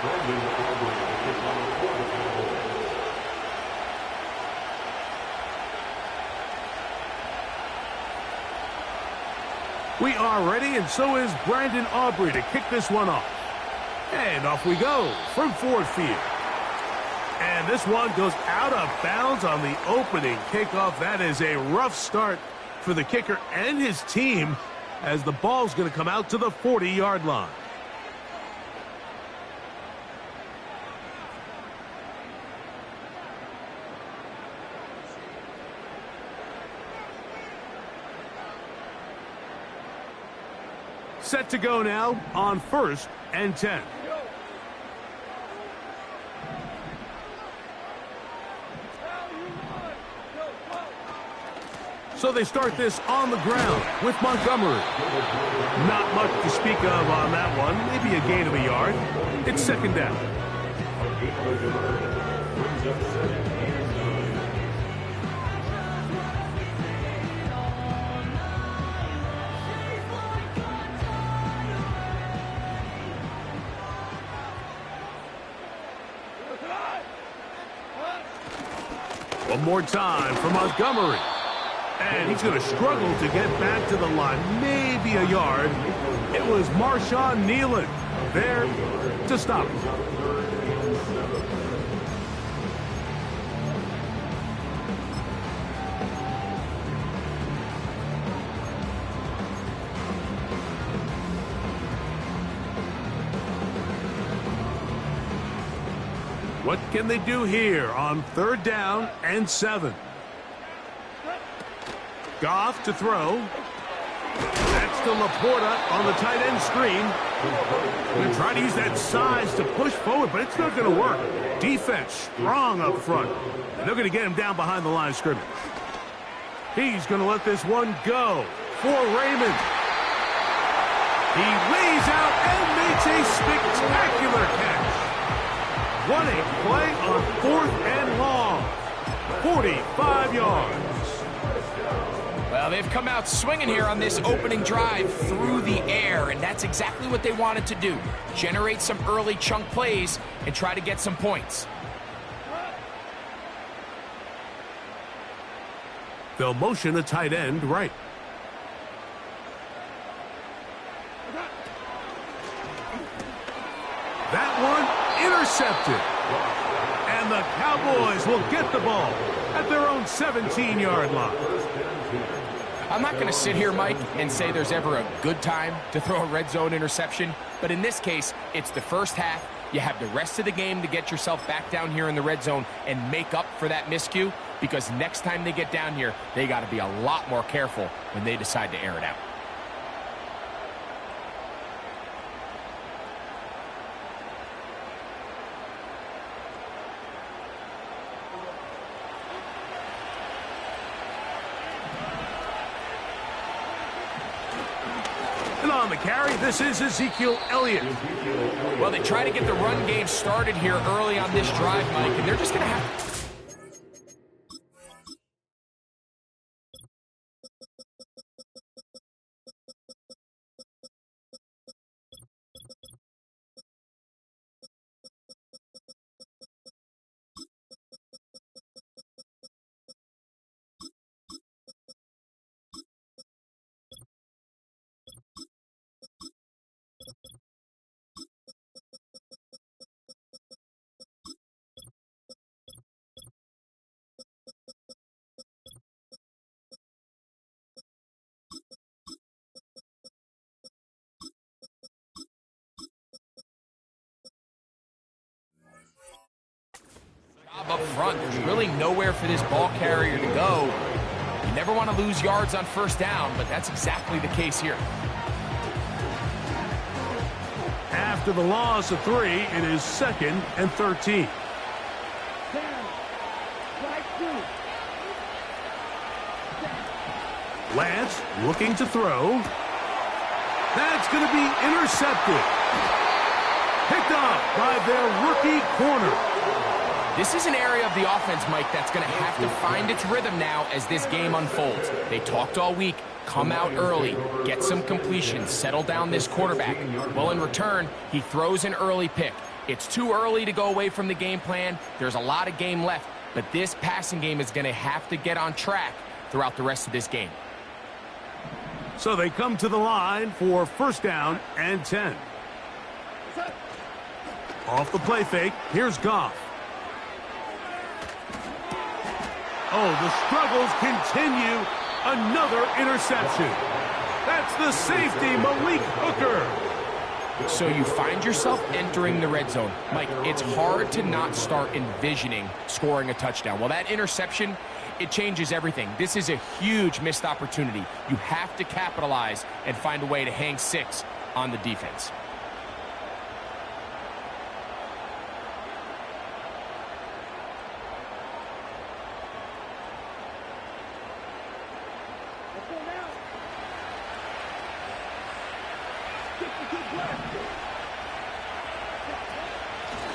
We are ready, and so is Brandon Aubrey to kick this one off. And off we go from Ford Field. And this one goes out of bounds on the opening kickoff. That is a rough start for the kicker and his team, as the ball's going to come out to the 40-yard line. Set to go now on 1st and 10. So they start this on the ground with Montgomery. Not much to speak of on that one. Maybe a gain of a yard. It's 2nd down. One more time for Montgomery. And he's going to struggle to get back to the line. Maybe a yard. It was Marshawn Nealon there to stop him. What can they do here on 3rd down and 7? Goff to throw. That's to Laporta on the tight end screen. Going to try to use that size to push forward, but it's not going to work. Defense strong up front. And they're going to get him down behind the line of scrimmage. He's going to let this one go for Raymond. He lays out and makes a spectacular catch. What a play on 4th and long. 45 yards. Well, they've come out swinging here on this opening drive through the air, and that's exactly what they wanted to do. Generate some early chunk plays and try to get some points. They'll motion a tight end right. That one intercepted. And the Cowboys will get the ball at their own 17-yard line. I'm not going to sit here, Mike, and say there's ever a good time to throw a red zone interception, but in this case, it's the first half. You have the rest of the game to get yourself back down here in the red zone and make up for that miscue, because next time they get down here, they got to be a lot more careful when they decide to air it out. On the carry, this is Ezekiel Elliott. Well, they try to get the run game started here early on this drive, Mike, and they're just going to have... Up front, there's really nowhere for this ball carrier to go. You never want to lose yards on 1st down, but that's exactly the case here. After the loss of 3, it is 2nd and 13. Lance looking to throw. That's going to be intercepted. Picked up by their rookie corner. This is an area of the offense, Mike, that's going to have to find its rhythm now as this game unfolds. They talked all week. Come out early, get some completions, settle down this quarterback. Well, in return, he throws an early pick. It's too early to go away from the game plan. There's a lot of game left, but this passing game is going to have to get on track throughout the rest of this game. So they come to the line for first down and 10. Off the play fake, here's Goff. Oh, the struggles continue. Another interception. That's the safety, Malik Hooker. So you find yourself entering the red zone. Mike, it's hard to not start envisioning scoring a touchdown. Well, that interception, it changes everything. This is a huge missed opportunity. You have to capitalize and find a way to hang 6 on the defense.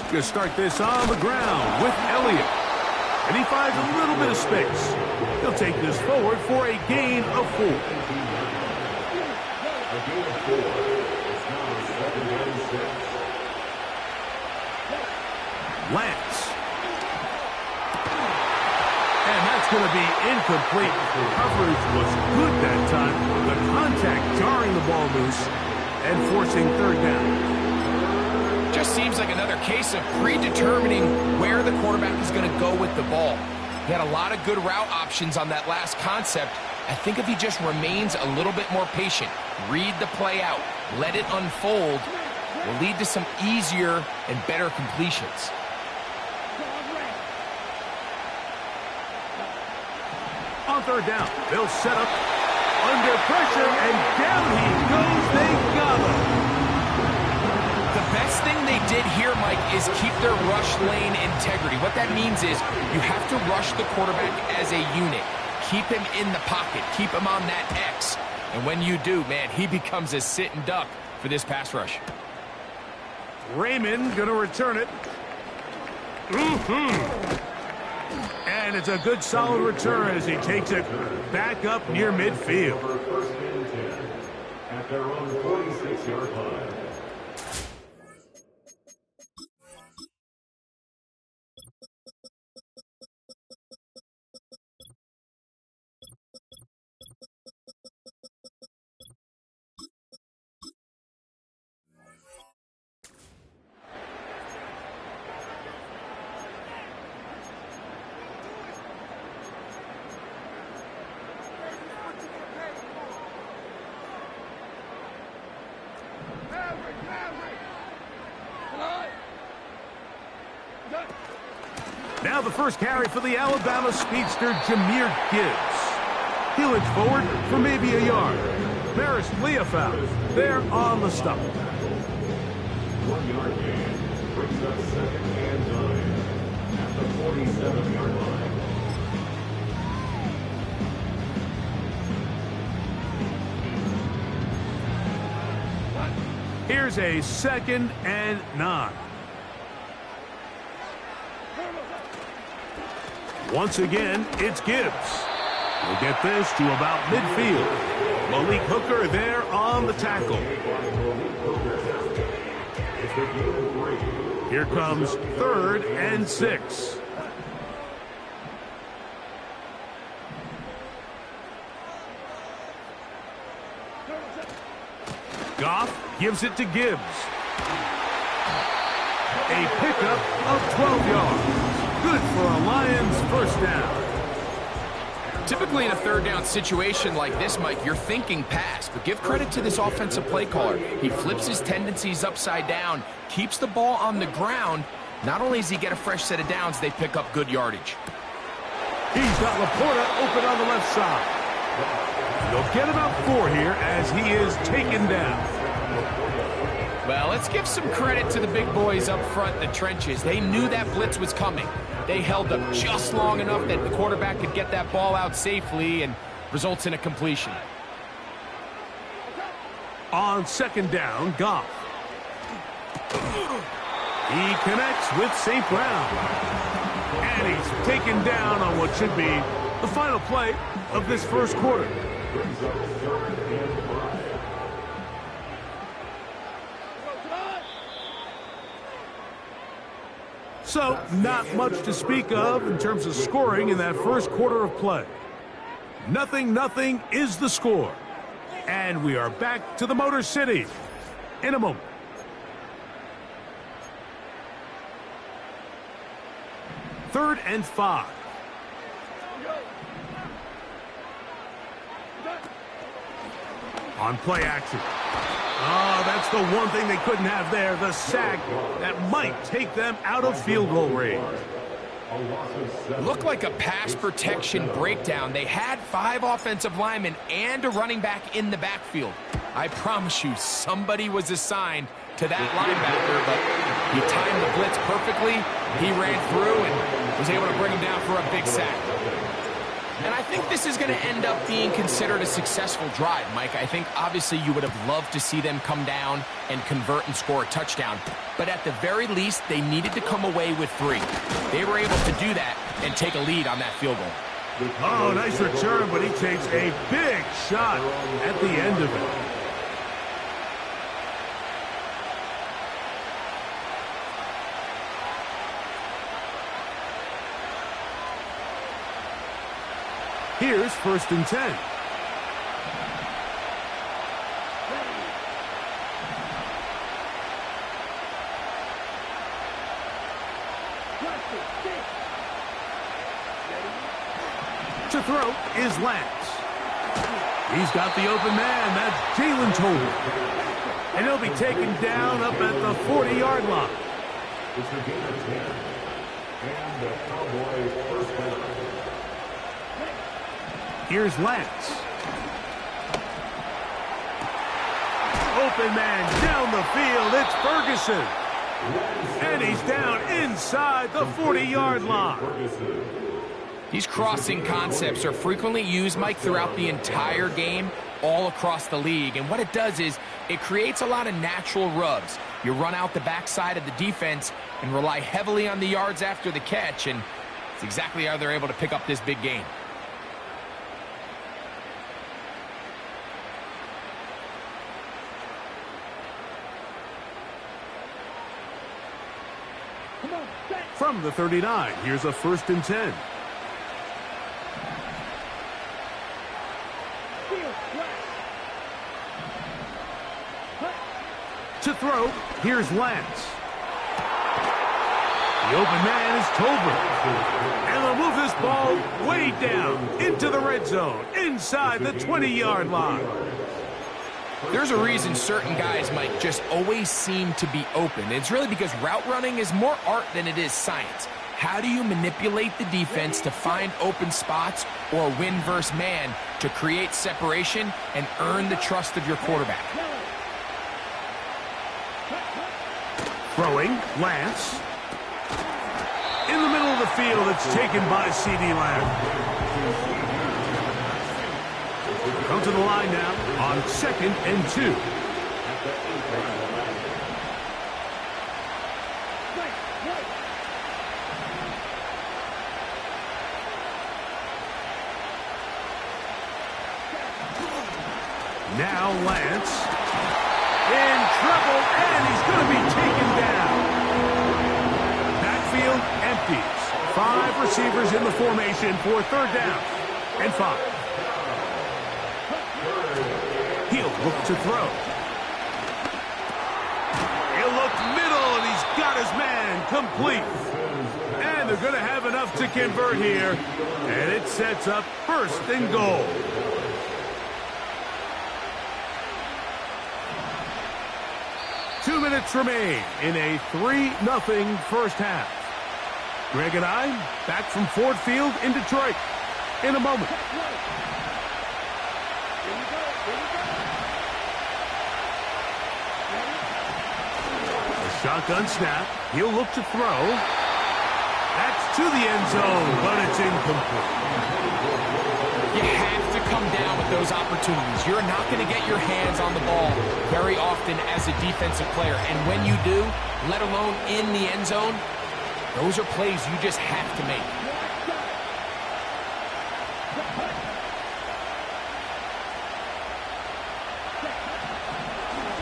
Going to start this on the ground with Elliott. And he finds a little bit of space. He'll take this forward for a gain of 4. Lance. And that's going to be incomplete. Coverage was good that time. The contact jarring the ball loose and forcing third down. Just seems like another case of predetermining where the quarterback is going to go with the ball. He had a lot of good route options on that last concept. I think if he just remains a little bit more patient, read the play out, let it unfold, will lead to some easier and better completions. On third down, they'll set up under pressure, and down he goes. They got him. The best thing they did here, Mike, is keep their rush lane integrity. What that means is you have to rush the quarterback as a unit. Keep him in the pocket. Keep him on that X. And when you do, man, he becomes a sitting duck for this pass rush. Raymond going to return it. And it's a good, solid return as he takes it back up near midfield. At their own 46-yard line. Now the first carry for the Alabama speedster, Jahmyr Gibbs. He'll inch forward for maybe a yard. Maris Leofau there on the stop. 1 yard gain brings up 2nd and 9 at the 47-yard line. Here's a 2nd and 9. Once again, it's Gibbs. We'll get this to about midfield. Malik Hooker there on the tackle. Here comes 3rd and 6. Goff gives it to Gibbs. A pickup of 12 yards. Good for a Lions first down. Typically in a third down situation like this, Mike, you're thinking pass, but give credit to this offensive play caller. He flips his tendencies upside down, keeps the ball on the ground. Not only does he get a fresh set of downs, they pick up good yardage. He's got Laporta open on the left side. They'll get about 4 here as he is taken down. Well, let's give some credit to the big boys up front in the trenches. They knew that blitz was coming. They held up just long enough that the quarterback could get that ball out safely and results in a completion. On 2nd down, Goff. He connects with St. Brown. And he's taken down on what should be the final play of this first quarter. So, not much to speak of in terms of scoring in that first quarter of play. 0-0 is the score. And we are back to the Motor City in a moment. Third and 5. On play action. Oh, that's the one thing they couldn't have there, the sack that might take them out of field goal range. Looked like a pass protection breakdown. They had 5 offensive linemen and a running back in the backfield. I promise you, somebody was assigned to that linebacker, but he timed the blitz perfectly. He ran through and was able to bring him down for a big sack. And I think this is going to end up being considered a successful drive, Mike. I think obviously you would have loved to see them come down and convert and score a touchdown. But at the very least, they needed to come away with 3. They were able to do that and take a lead on that field goal. Oh, nice return, but he takes a big shot at the end of it. Here's 1st and 10. To throw is Lance. He's got the open man. That's Jalen Tolbert. And he'll be taken down up at the 40-yard line. It's the game of 10. And the Cowboys first down. Here's Lance. Open man down the field. It's Ferguson. And he's down inside the 40-yard line. These crossing concepts are frequently used, Mike, throughout the entire game, all across the league. And what it does is it creates a lot of natural rubs. You run out the backside of the defense and rely heavily on the yards after the catch. And it's exactly how they're able to pick up this big game. From the 39, here's a 1st and 10. To throw, here's Lance. The open man is Tolbert. And they'll move this ball way down into the red zone, inside the 20-yard line. There's a reason certain guys, Mike, just always seem to be open. It's really because route running is more art than it is science. How do you manipulate the defense to find open spots or win versus man to create separation and earn the trust of your quarterback? Throwing, Lance. In the middle of the field, it's taken by C.D. Lamb. Come to the line now on 2nd and 2. Now Lance in trouble, and he's going to be taken down. Backfield empties. 5 receivers in the formation for 3rd down and 5. He'll look to throw. He'll look middle, and he's got his man complete. And they're going to have enough to convert here. And it sets up 1st and goal. Two minutes remain in a 3-0 first half. Greg and I back from Ford Field in Detroit in a moment. Shotgun snap. He'll look to throw. That's to the end zone, but it's incomplete. You have to come down with those opportunities. You're not going to get your hands on the ball very often as a defensive player. And when you do, let alone in the end zone, those are plays you just have to make.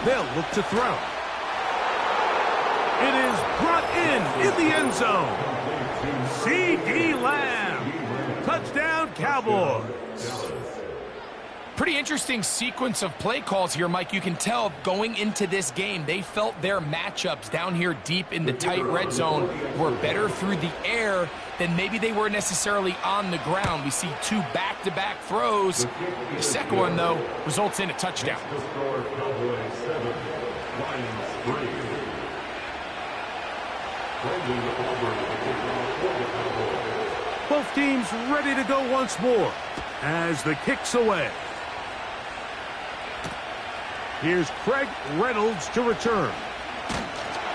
They'll look to throw. It is brought in the end zone. C.D. Lamb. Touchdown, Cowboys. Pretty interesting sequence of play calls here, Mike. You can tell going into this game, they felt their matchups down here deep in the tight red zone were better through the air than maybe they were necessarily on the ground. We see two back-to-back throws. The second one, though, results in a touchdown. Both teams ready to go once more as the kick's away. Here's Craig Reynolds to return.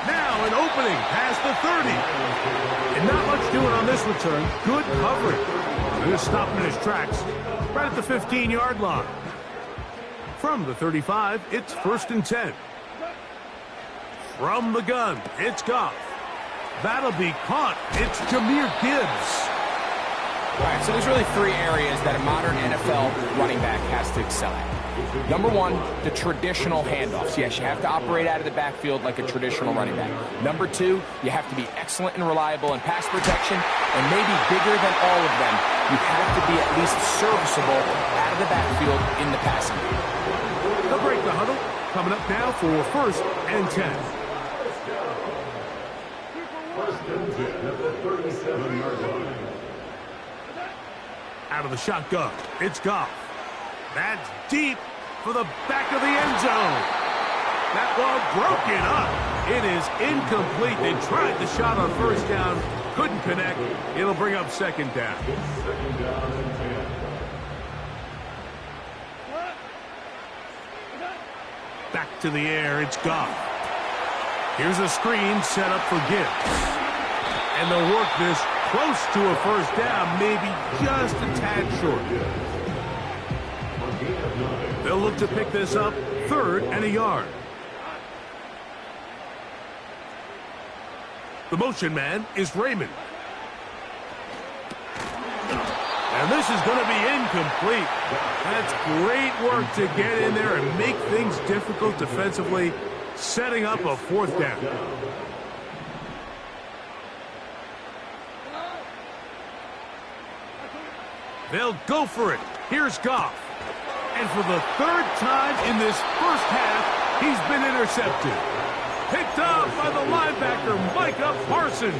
Now an opening past the 30. And not much doing on this return. Good coverage. They're just stopping in his tracks right at the 15-yard line. From the 35, it's 1st and 10. From the gun, it's Goff. That'll be caught. It's Jahmyr Gibbs. All right, so there's really three areas that a modern NFL running back has to excel at. Number one, the traditional handoffs. Yes, you have to operate out of the backfield like a traditional running back. Number two, you have to be excellent and reliable in pass protection, and maybe bigger than all of them, you have to be at least serviceable out of the backfield in the passing game. They'll break the huddle. Coming up now for 1st and 10. 1st and 10 at the 37-yard line. Out of the shotgun, it's Goff. That's deep for the back of the end zone. That ball broken up. It is incomplete. They tried the shot on 1st down, couldn't connect. It'll bring up 2nd down. 2nd down and 10. Back to the air, it's Goff. Here's a screen set up for Gibbs. And they'll work this close to a 1st down, maybe just a tad short. They'll look to pick this up 3rd and a yard. The motion man is Raymond. And this is going to be incomplete. That's great work to get in there and make things difficult defensively, setting up a 4th down. They'll go for it. Here's Goff. And for the 3rd time in this first half, he's been intercepted. Picked up by the linebacker, Micah Parsons.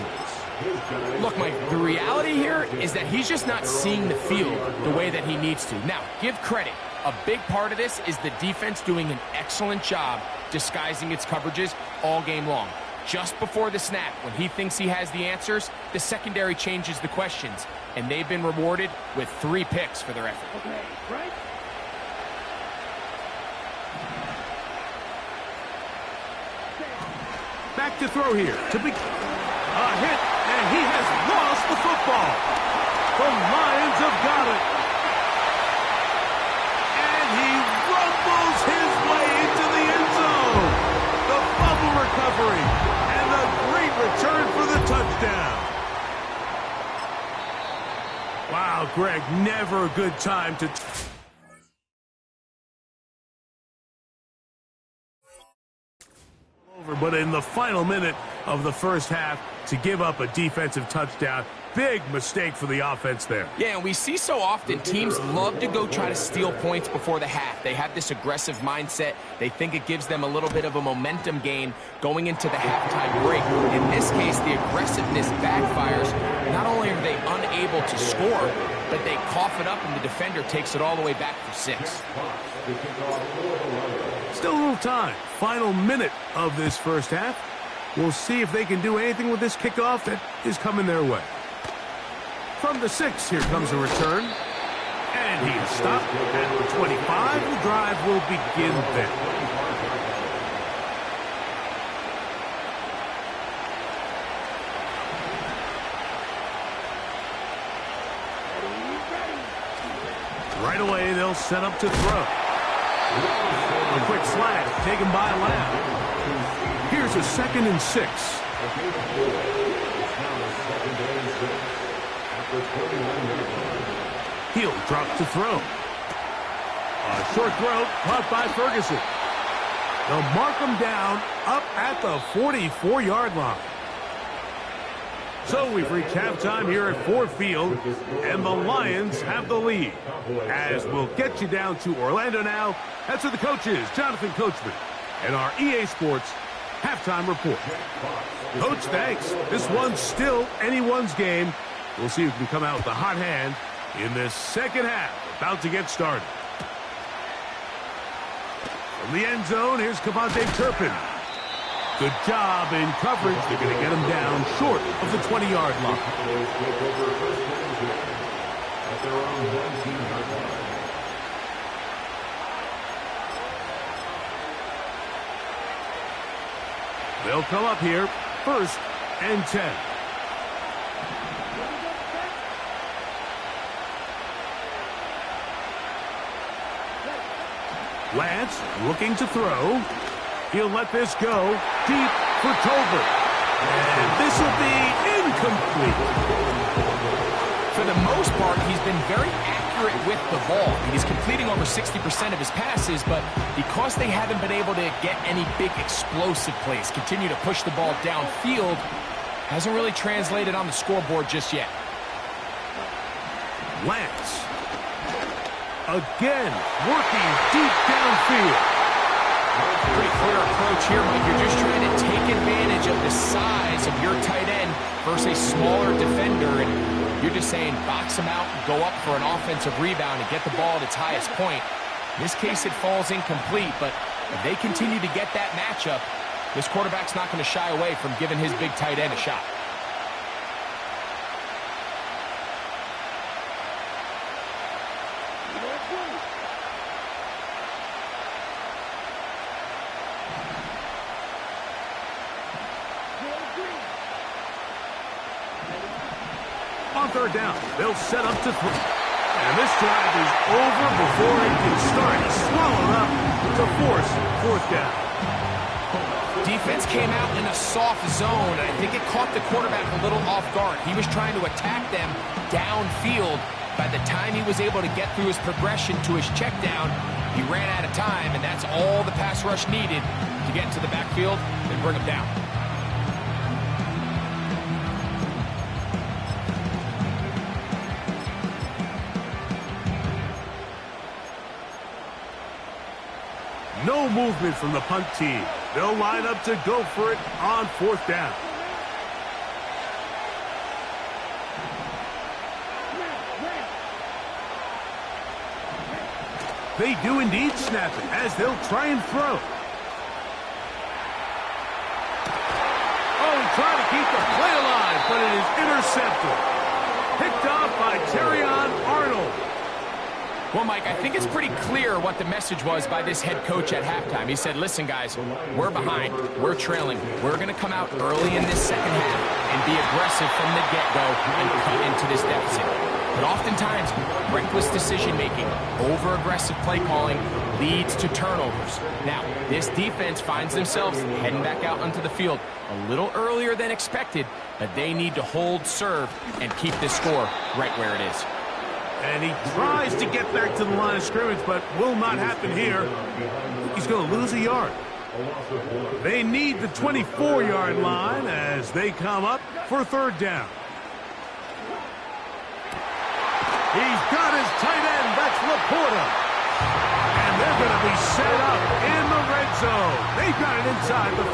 Look, Mike, the reality here is that he's just not seeing the field the way that he needs to. Now, give credit. A big part of this is the defense doing an excellent job disguising its coverages all game long. Just before the snap, when he thinks he has the answers, the secondary changes the questions, and they've been rewarded with 3 picks for their effort. Okay, right? Back to throw here. A hit, and he has lost the football. The Lions have got it. And he rumbles his way into the end zone. The fumble recovery, and a great return for the touchdown. Wow, Greg, never a good time to... But in the final minute of the first half, to give up a defensive touchdown, big mistake for the offense there. Yeah, and we see so often teams love to go try to steal points before the half. They have this aggressive mindset. They think it gives them a little bit of a momentum gain going into the halftime break. In this case, the aggressiveness backfires. Not only are they unable to score, but they cough it up and the defender takes it all the way back for 6. Still a little time. Final minute of this first half. We'll see if they can do anything with this kickoff that is coming their way. From the 6, here comes a return. And he is stopped at the 25. The drive will begin there. Right away, they'll set up to throw. A quick slant taken by Lamb. Here's a 2nd and 6. He'll drop to throw. A short throw caught by Ferguson. They'll mark him down up at the 44-yard line. So we've reached halftime here at Ford Field, and the Lions have the lead. As we'll get you down to Orlando now, that's where the coach is, Jonathan Coachman, and our EA Sports halftime report. Coach, thanks. This one's still anyone's game. We'll see who can come out with the hot hand in this second half. About to get started. From the end zone, here's Kavontae Turpin. Good job in coverage. They're going to get him down short of the 20-yard line. They'll come up here, 1st and 10. Lance looking to throw. He'll let this go deep for Tolbert. And this will be incomplete. For the most part, he's been very accurate with the ball. He's completing over 60% of his passes, but because they haven't been able to get any big explosive plays, continue to push the ball downfield, hasn't really translated on the scoreboard just yet. Lance. Again, working deep downfield. Pretty clear approach here, Mike. You're just trying to take advantage of the size of your tight end versus a smaller defender, and you're just saying box him out, go up for an offensive rebound, and get the ball at its highest point. In this case, it falls incomplete, but if they continue to get that matchup, this quarterback's not going to shy away from giving his big tight end a shot. On 3rd down, they'll set up to throw. And this drive is over before it can start. He's swallowed up to force 4th down. Defense came out in a soft zone, and I think it caught the quarterback a little off guard. He was trying to attack them downfield. By the time he was able to get through his progression to his check down, he ran out of time, and that's all the pass rush needed to get into the backfield and bring him down. No movement from the punt team. They'll line up to go for it on 4th down. They do indeed snap it as they'll try and throw. Oh, he tried to keep the play alive, but it is intercepted. Picked off by Terrion Arnold. Well, Mike, I think it's pretty clear what the message was by this head coach at halftime. He said, listen, guys, we're behind. We're trailing. We're going to come out early in this second half and be aggressive from the get-go and cut into this deficit. But oftentimes, reckless decision-making, over-aggressive play calling leads to turnovers. Now, this defense finds themselves heading back out onto the field a little earlier than expected, but they need to hold serve and keep this score right where it is. And he tries to get back to the line of scrimmage, but will not happen here. He's going to lose a yard. They need the 24-yard line as they come up for 3rd down. He's got his tight end. That's Laporta. And they're going to be set up in the red zone. They've got it inside the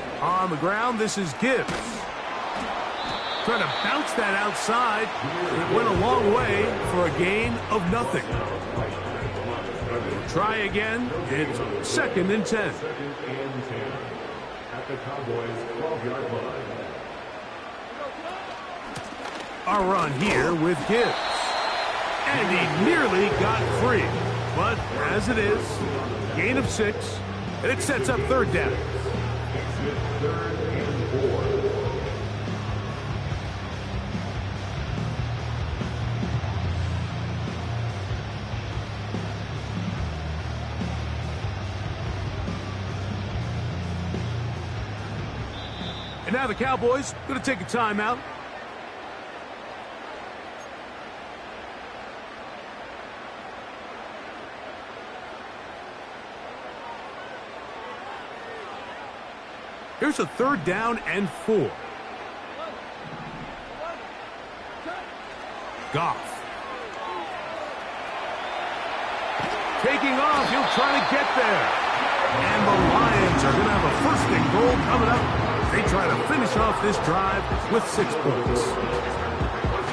15. On the ground, this is Gibbs. Trying to bounce that outside. It went a long way for a gain of nothing. Try again. It's 2nd and 10. At the Cowboys' 12-yard line. A run here with Gibbs. And he nearly got free. But as it is, gain of 6. And it sets up 3rd down. It's 3rd and 4. And now the Cowboys going to take a timeout. Here's a 3rd down and 4. Goff. Taking off, he'll try to get there. And the Lions are going to have a 1st and goal coming up. They try to finish off this drive with 6 points.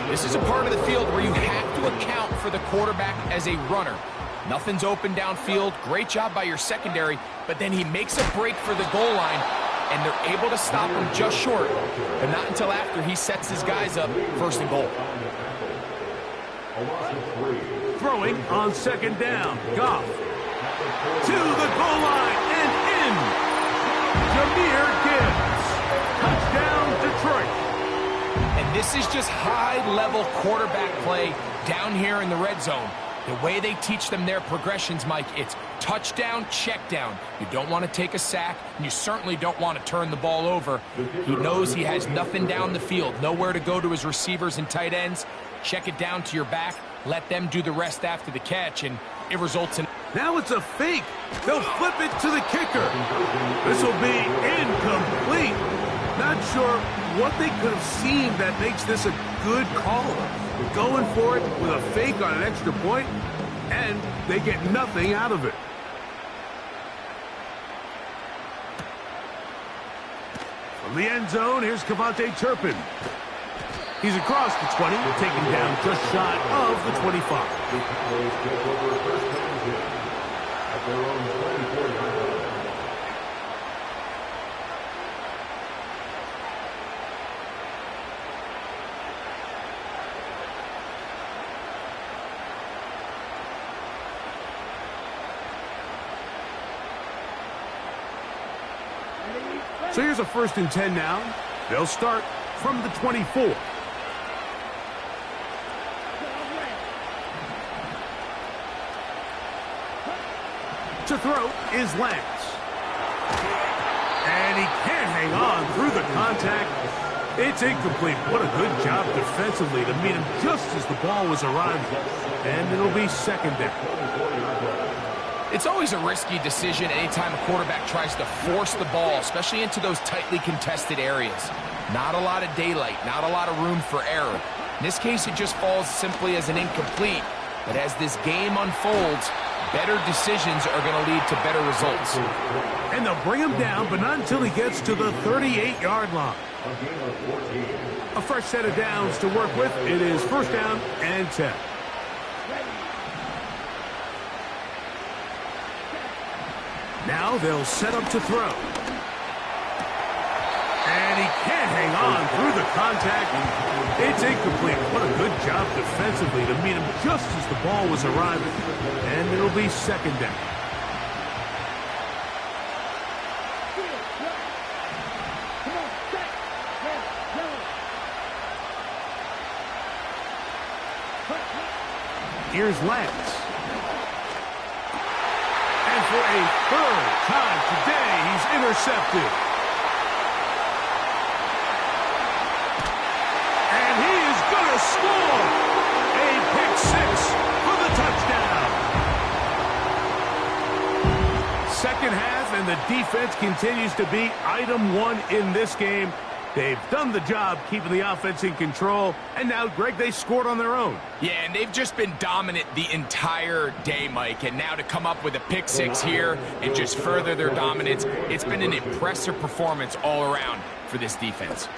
This is a part of the field where you have to account for the quarterback as a runner. Nothing's open downfield. Great job by your secondary, but then he makes a break for the goal line, and they're able to stop him just short, but not until after he sets his guys up 1st and goal. Throwing on 2nd down. Goff. To the goal line and in. Jahmyr Gibbs. Touchdown, Detroit. And this is just high-level quarterback play down here in the red zone. The way they teach them their progressions, Mike, it's touchdown, check down. You don't want to take a sack, and you certainly don't want to turn the ball over. He knows he has nothing down the field, nowhere to go to his receivers and tight ends. Check it down to your back, let them do the rest after the catch, and it results in... Now it's a fake. They'll flip it to the kicker. This will be incomplete. Not sure what they could have seen that makes this a good call. Going for it with a fake on an extra point, and they get nothing out of it. From the end zone, here's Kevontae Turpin. He's across the 20, taken down just shy of the 25. So here's a 1st and 10 now. They'll start from the 24. To throw is Lance. And he can't hang on through the contact. It's incomplete. What a good job defensively to meet him just as the ball was arriving. And it'll be 2nd down. It's always a risky decision anytime a quarterback tries to force the ball, especially into those tightly contested areas. Not a lot of daylight, not a lot of room for error. In this case, it just falls simply as an incomplete. But as this game unfolds, better decisions are going to lead to better results. And they'll bring him down, but not until he gets to the 38-yard line. A fresh set of downs to work with. It is 1st down and 10. Now they'll set up to throw. And he can't hang on through the contact. It's incomplete. What a good job defensively to meet him just as the ball was arriving. And it'll be 2nd down. Here's Lance. And for a 3rd time today, he's intercepted. And he is going to score. A pick 6 for the touchdown. 2nd half, and the defense continues to be item 1 in this game. They've done the job keeping the offense in control, and now, Greg, they scored on their own. Yeah, and they've just been dominant the entire day, Mike, and now to come up with a pick 6 here and just further their dominance, it's been an impressive performance all around for this defense.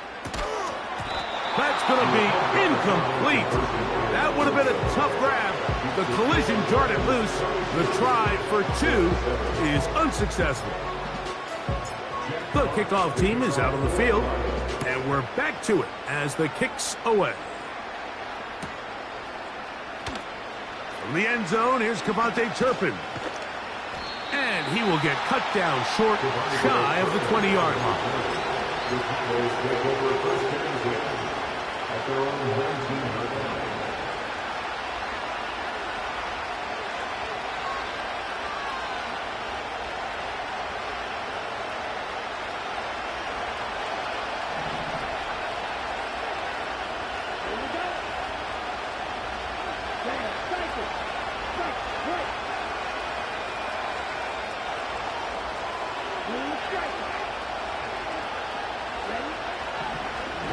That's going to be incomplete. That would have been a tough grab. The collision darted loose. The try for 2 is unsuccessful. The kickoff team is out on the field, and we're back to it as the kick's away. From the end zone, here's Kevontae Turpin. And he will get cut down short, shy of the 20-yard line.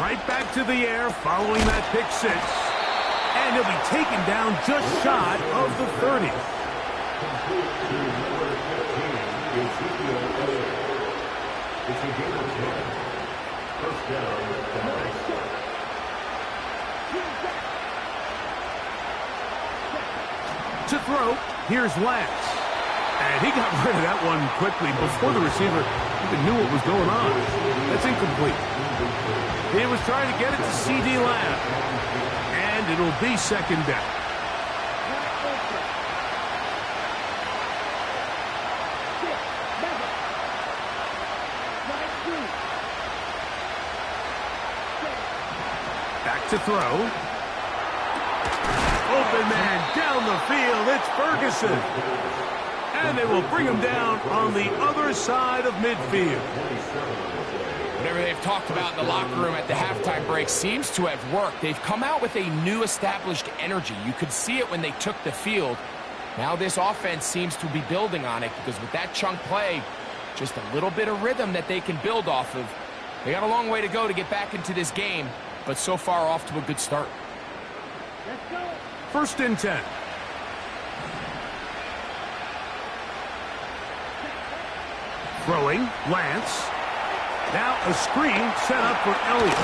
Right back to the air following that pick six. And he'll be taken down just shy of the 30. It's a game of 10. First down, the Knights. To throw, here's Lance. And he got rid of that one quickly before the receiver even knew what was going on. That's incomplete. He was trying to get it to C.D. Lamb. And it'll be second down. Back to throw. Open man down the field. It's Ferguson. And they will bring him down on the other side of midfield. Whatever they've talked about in the locker room at the halftime break seems to have worked. They've come out with a new established energy. You could see it when they took the field. Now this offense seems to be building on it because with that chunk play, just a little bit of rhythm that they can build off of. They got a long way to go to get back into this game, but so far off to a good start. First and 10. Throwing, Lance. Now a screen set up for Elliott.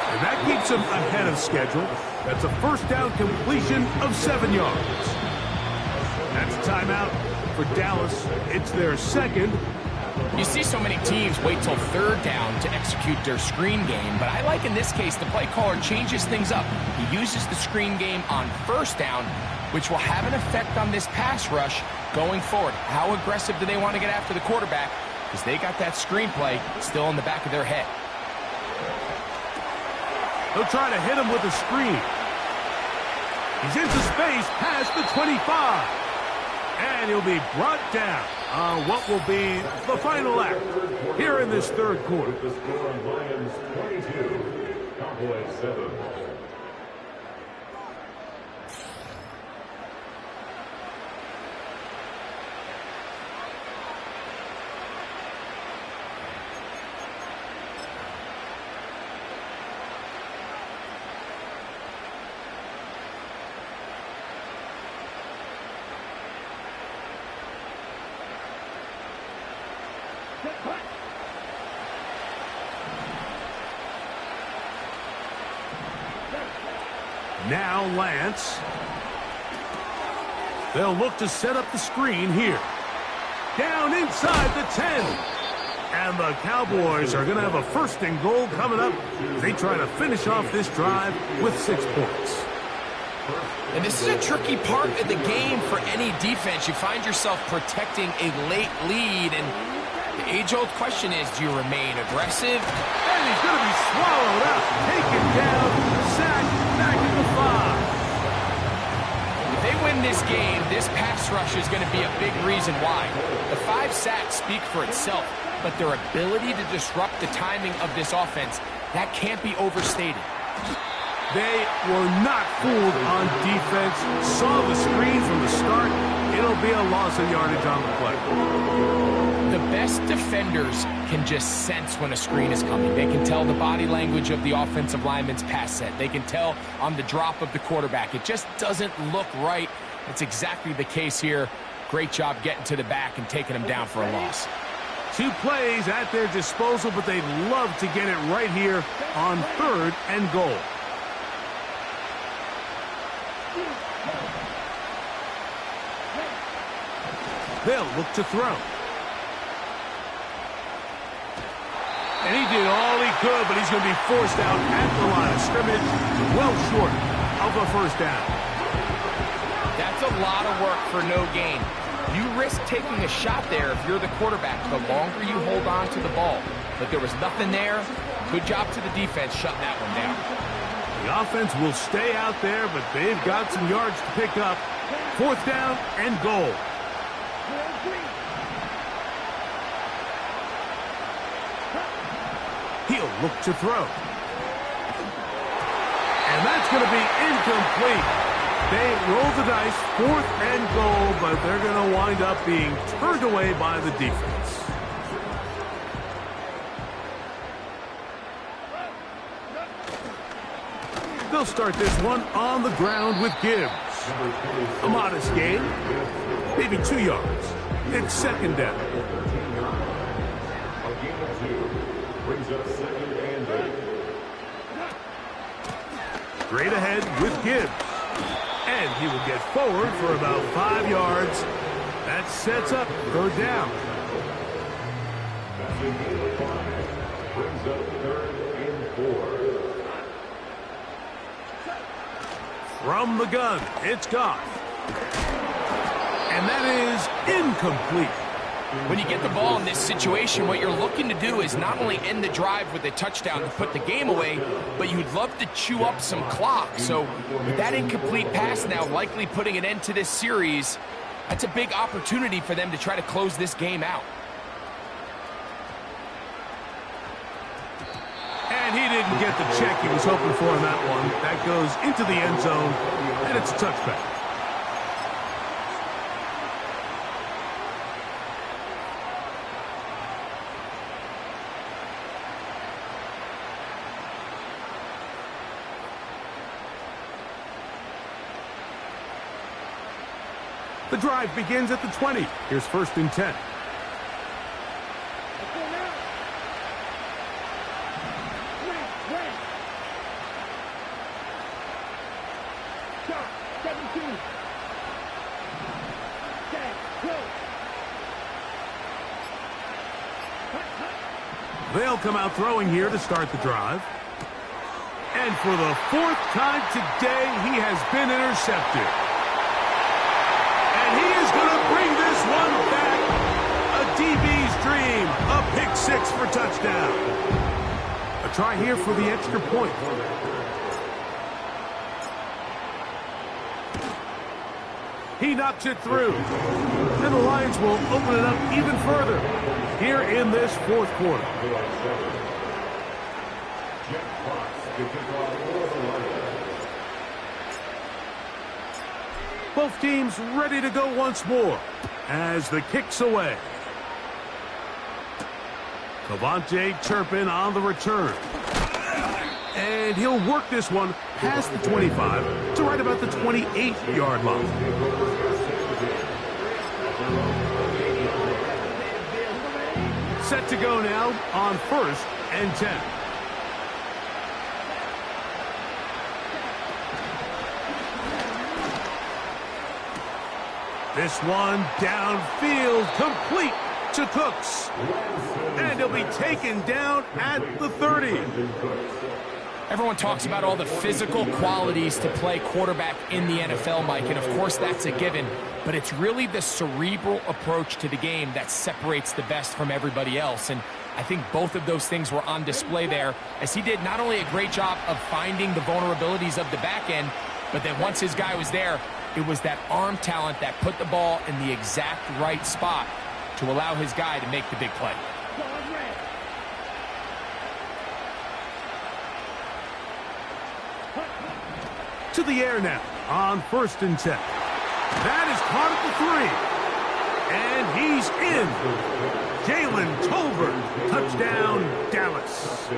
And that keeps him ahead of schedule. That's a first down completion of 7 yards. That's a timeout for Dallas. It's their second. You see so many teams wait till third down to execute their screen game, but I like in this case the play caller changes things up. He uses the screen game on first down, which will have an effect on this pass rush going forward. How aggressive do they want to get after the quarterback? Because they got that screen play still in the back of their head. They'll try to hit him with a screen. He's into space past the 25. And he'll be brought down on what will be the final act here in this third quarter. The score on Lions 22, Cowboys 7. Now Lance. They'll look to set up the screen here. Down inside the 10. And the Cowboys are going to have a first and goal coming up as they try to finish off this drive with 6 points. And this is a tricky part of the game for any defense. You find yourself protecting a late lead, and the age-old question is, do you remain aggressive? And he's going to be swallowed up, taken down, sacked, back at the 5. If they win this game, this pass rush is going to be a big reason why. The 5 sacks speak for itself, but their ability to disrupt the timing of this offense, that can't be overstated. They were not fooled on defense, saw the screen from the start. It'll be a loss of yardage on the play. The best defenders can just sense when a screen is coming. They can tell the body language of the offensive lineman's pass set. They can tell on the drop of the quarterback. It just doesn't look right. It's exactly the case here. Great job getting to the back and taking them down for a loss. 2 plays at their disposal, but they'd love to get it right here on third and goal. They'll look to throw. And he did all he could, but he's going to be forced out at the line of scrimmage, well short of a first down. That's a lot of work for no gain. You risk taking a shot there if you're the quarterback the longer you hold on to the ball. But there was nothing there. Good job to the defense shutting that one down. The offense will stay out there, but they've got some yards to pick up. Fourth down and goal. He'll look to throw. And that's going to be incomplete. They roll the dice, fourth and goal, but they're going to wind up being turned away by the defense. They'll start this one on the ground with Gibbs. A modest gain, maybe 2 yards. It's second down. A gain of 2 brings up second and 8. Straight ahead with Gibbs. And he will get forward for about 5 yards. That sets up third down. That's a gain of 5. Brings up third and 4. From the gun, it's Goff. And that is incomplete. When you get the ball in this situation, what you're looking to do is not only end the drive with a touchdown to put the game away, but you'd love to chew up some clock. So with that incomplete pass now likely putting an end to this series, that's a big opportunity for them to try to close this game out. And he didn't get the check he was hoping for in that one. That goes into the end zone, and it's a touchback. The drive begins at the 20. Here's first and 10. They'll come out throwing here to start the drive. And for the 4th time today, he has been intercepted. And he is going to bring this one back. A DB's dream. A pick 6 for touchdown. A try here for the extra point. He knocks it through. And the Lions will open it up even further here in this 4th quarter. Both teams ready to go once more as the kick's away. Cavante Turpin on the return. And he'll work this one past the 25 to right about the 28-yard line. Set to go now on 1st and 10. This one downfield, complete to Cooks. And he'll be taken down at the 30. Everyone talks about all the physical qualities to play quarterback in the NFL, Mike, and of course that's a given, but it's really the cerebral approach to the game that separates the best from everybody else, and I think both of those things were on display there, as he did not only a great job of finding the vulnerabilities of the back end, but then once his guy was there, it was that arm talent that put the ball in the exact right spot to allow his guy to make the big play. To the air now on 1st and 10. That is caught at the 3. And he's in. Jalen Tolbert, touchdown, Dallas.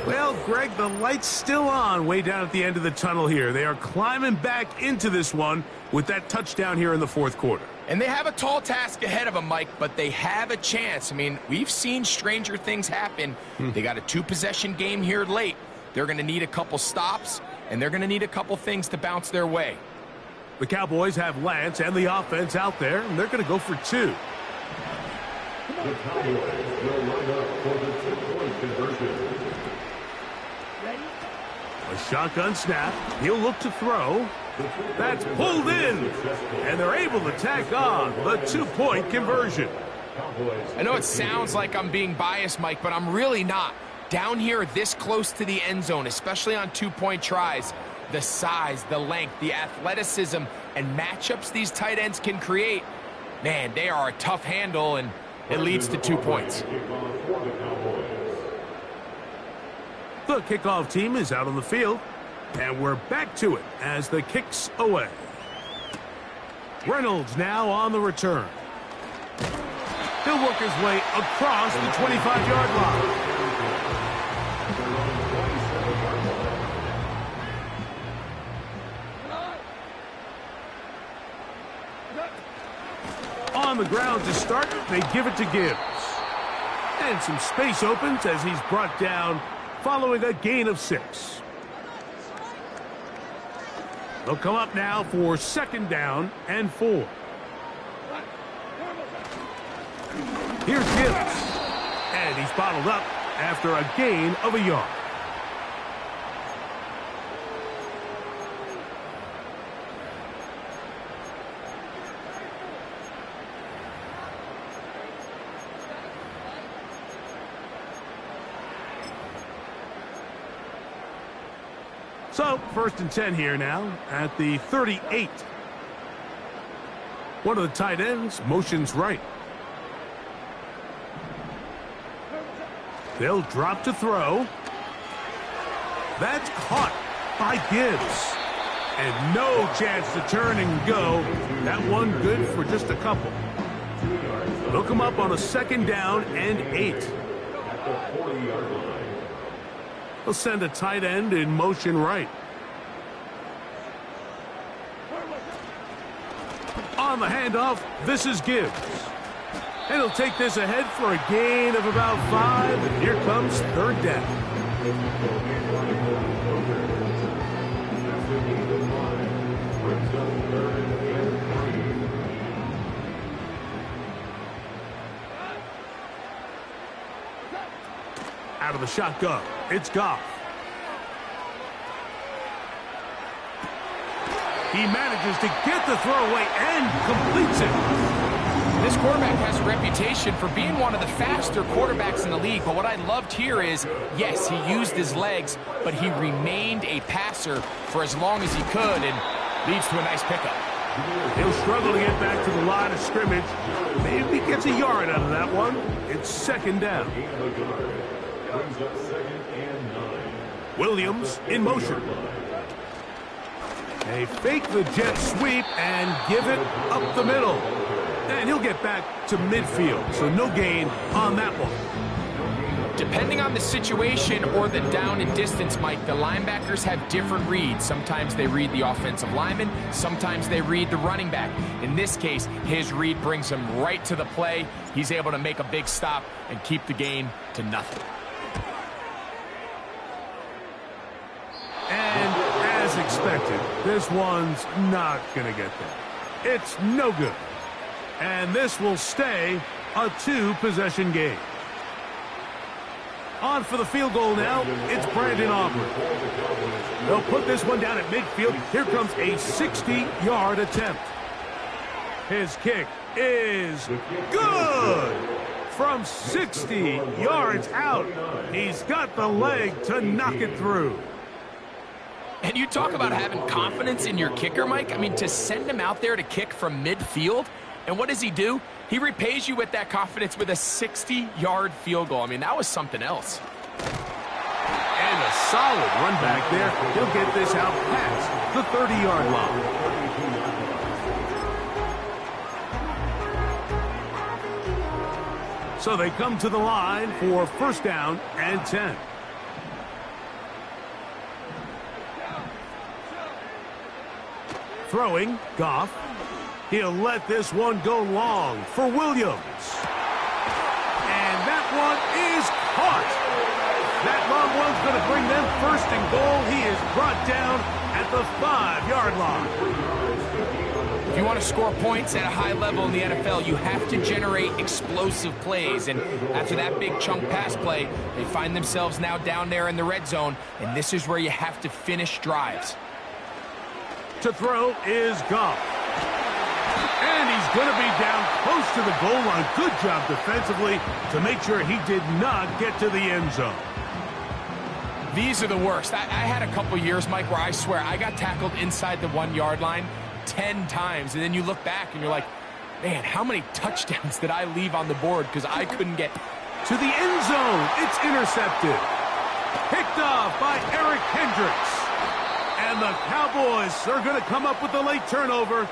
Well, Greg, the light's still on way down at the end of the tunnel here. They are climbing back into this one with that touchdown here in the 4th quarter. And they have a tall task ahead of them, Mike, but they have a chance. I mean, we've seen stranger things happen. They got a 2-possession game here late. They're going to need a couple stops, and they're going to need a couple things to bounce their way. The Cowboys have Lance and the offense out there, and they're going to go for 2. The Cowboys will line up for the 2-point conversion. A shotgun snap. He'll look to throw. That's pulled in. And they're able to tack on the 2-point conversion. I know it sounds like I'm being biased, Mike, but I'm really not. Down here this close to the end zone, especially on 2-point tries, the size, the length, the athleticism, and matchups these tight ends can create, man, they are a tough handle, and it leads to 2 points. The kickoff team is out on the field, and we're back to it as the kick's away. Reynolds now on the return. He'll work his way across the 25-yard line. on the ground to start. They give it to Gibbs. And some space opens as he's brought down following a gain of 6. They'll come up now for 2nd down and 4. Here's Gibbs. And he's bottled up after a gain of a yard. So, 1st and 10 here now at the 38. One of the tight ends motions right. They'll drop to throw. That's caught by Gibbs. And no chance to turn and go. That one good for just a couple. They'll come up on a 2nd down and 8. At the 40-yard line. They'll send a tight end in motion right. On the handoff, this is Gibbs. And he'll take this ahead for a gain of about 5. And here comes 3rd down. Out of the shotgun, it's Goff. He manages to get the throw away and completes it. This quarterback has a reputation for being one of the faster quarterbacks in the league, but what I loved here is, yes, he used his legs, but he remained a passer for as long as he could, and leads to a nice pickup. He'll struggle to get back to the line of scrimmage. Maybe gets a yard out of that one. It's 2nd down. Brings up 2nd and 9. Williams in motion. They fake the jet sweep and give it up the middle. And he'll get back to midfield, so no gain on that one. Depending on the situation or the down and distance, Mike, the linebackers have different reads. Sometimes they read the offensive lineman. Sometimes they read the running back. In this case, his read brings him right to the play. He's able to make a big stop and keep the gain to nothing. And as expected, this one's not going to get there. It's no good. And this will stay a 2-possession game. On for the field goal now, it's Brandon Aubrey. They'll put this one down at midfield. Here comes a 60-yard attempt. His kick is good. From 60 yards out, he's got the leg to knock it through. And you talk about having confidence in your kicker, Mike. I mean, to send him out there to kick from midfield, and what does he do? He repays you with that confidence with a 60-yard field goal. I mean, that was something else. And a solid run back there. He'll get this out past the 30-yard line. So they come to the line for 1st down and 10. Throwing, Goff. He'll let this one go long for Williams. And that one is caught. That long one's going to bring them 1st and goal. He is brought down at the 5-yard line. If you want to score points at a high level in the NFL, you have to generate explosive plays. And after that big chunk pass play, they find themselves now down there in the red zone. And this is where you have to finish drives. To throw is Goff. And he's going to be down close to the goal line. Good job defensively to make sure he did not get to the end zone. These are the worst. I had a couple years, Mike, where I swear I got tackled inside the 1-yard line 10 times. And then you look back and you're like, man, how many touchdowns did I leave on the board because I couldn't get to the end zone? It's intercepted. Picked off by Eric Hendricks. And the Cowboys are going to come up with a late turnover,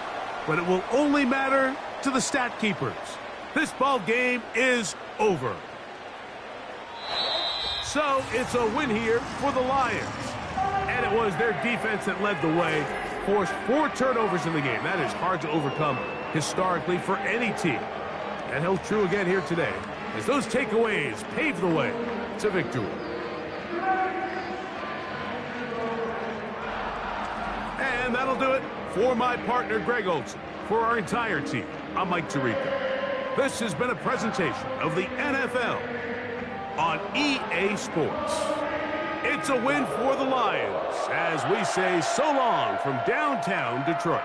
but it will only matter to the stat keepers. This ball game is over. So it's a win here for the Lions. And it was their defense that led the way, forced 4 turnovers in the game. That is hard to overcome historically for any team. That held true again here today, as those takeaways pave the way to victory. And that'll do it for my partner, Greg Olson. For our entire team, I'm Mike Tirico. This has been a presentation of the NFL on EA Sports. It's a win for the Lions as we say so long from downtown Detroit.